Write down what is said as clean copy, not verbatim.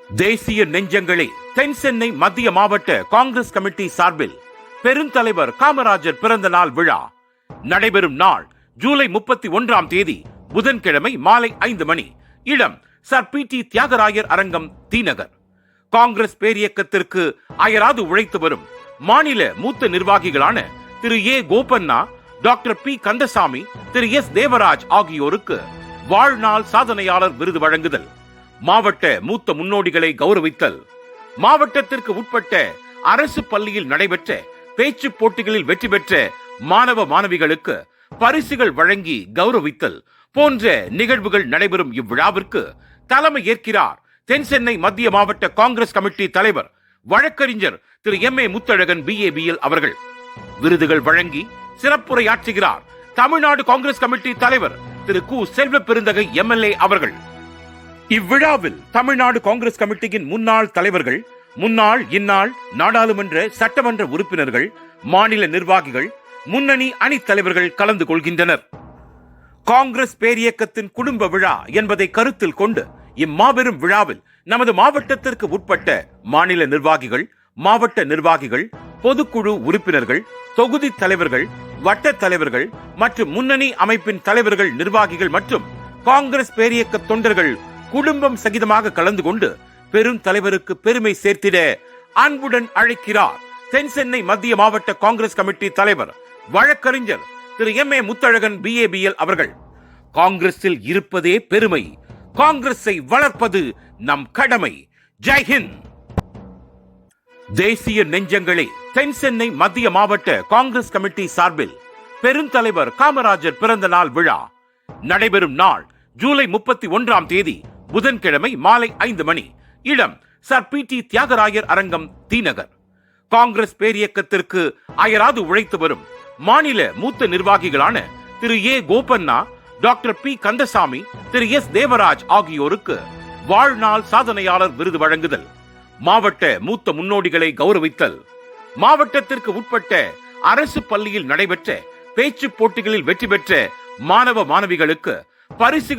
தேசிய நெஞ்சங்களே, தென் சென்னை மத்திய மாவட்ட காங்கிரஸ் கமிட்டி சார்பில் பெருந்தலைவர் காமராஜர் பிறந்த நாள் விழா நடைபெறும் நாள் ஜூலை 31ஆம் தேதி புதன்கிழமை மாலை 5 மணி. இடம் சர் பி.டி. தியாகராயர் அரங்கம், தி நகர். காங்கிரஸ் பேரியக்கத்திற்கு அயராது உழைத்து வரும் மாநில மூத்த நிர்வாகிகளான திரு ஏ கோபண்ணா, டாக்டர் பி கந்தசாமி, திரு எஸ் தேவராஜ் ஆகியோருக்கு வாழ்நாள் சாதனையாளர் விருது வழங்குதல், மாவட்ட மூத்த முன்னோடிகளை கௌரவித்தல், மாவட்டத்திற்கு உட்பட்ட அரசு பள்ளியில் நடைபெற்ற பேச்சு போட்டிகளில் வெற்றி பெற்ற மாணவ மாணவிகளுக்கு பரிசுகள் வழங்கி கௌரவித்தல் போன்ற நிகழ்வுகள் நடைபெறும் இவ்விழாவிற்கு தலைமை ஏற்கிறார் தென் சென்னை மத்திய மாவட்ட காங்கிரஸ் கமிட்டி தலைவர் வழக்கறிஞர் திரு எம்.ஏ. முத்தழகன் BABL அவர்கள். விருதுகள் வழங்கி சிறப்புரையாற்றுகிறார் தமிழ்நாடு காங்கிரஸ் கமிட்டி தலைவர் திரு கு. செல்வ பெருந்தகை MLA அவர்கள். இவ்விழாவில் தமிழ்நாடு காங்கிரஸ் கமிட்டியின் முன்னாள் தலைவர்கள், முன்னாள் இந்நாள் நாடாளுமன்ற சட்டமன்ற உறுப்பினர்கள், மாநில நிர்வாகிகள், முன்னணி அணித் தலைவர்கள் கலந்து கொள்கின்றனர். காங்கிரஸ் பேரியக்கத்தின் குடும்ப விழா என்பதை கருத்தில் கொண்டு இம்மாபெரும் விழாவில் நமது மாவட்டத்திற்கு உட்பட்ட மாநில நிர்வாகிகள், மாவட்ட நிர்வாகிகள், பொதுக்குழு உறுப்பினர்கள், தொகுதி தலைவர்கள், வட்ட தலைவர்கள் மற்றும் முன்னணி அமைப்பின் தலைவர்கள், நிர்வாகிகள் மற்றும் காங்கிரஸ் பேரியக்க தொண்டர்கள் குடும்பம் சகிதமாக கலந்து கொண்டு பெரும் தலைவருக்கு பெருமை சேர்த்திட அன்புடன் அழைக்கிறார் தென் சென்னை மத்திய மாவட்ட காங்கிரஸ் கமிட்டி தலைவர் வழக்கறிஞர் திரு எம்.ஏ. முத்தழகன் BABL அவர்கள். காங்கிரஸில் இருப்பதே பெருமை, காங்கிரஸை வளர்ப்பது நம் கடமை. ஜெய்ஹிந்த். தேசிய நெஞ்சங்களே, தென் சென்னை மத்திய மாவட்ட காங்கிரஸ் கமிட்டி சார்பில் பெருந்தலைவர் காமராஜர் பிறந்த நாள் விழா நடைபெறும் நாள் ஜூலை 31ஆம் தேதி புதன்கிழமை மாலை 5 மணி. இடம் சர் பி.டி. தியாகராயர் அரங்கம், தி நகர். காங்கிரஸ் பேரியக்கத்திற்கு அயராது உழைத்து வரும் மாநில மூத்த நிர்வாகிகளான திரு ஏ கோபண்ணா, டாக்டர் பி கந்தசாமி, திரு எஸ் தேவராஜ் ஆகியோருக்கு வாழ்நாள் சாதனையாளர் விருது வழங்குதல், மாவட்ட மூத்த முன்னோடிகளை கௌரவித்தல், மாவட்டத்திற்கு உட்பட்ட அரசு பள்ளியில் நடைபெற்ற பேச்சு போட்டிகளில் வெற்றி பெற்ற மாணவ மாணவிகளுக்கு பரிசு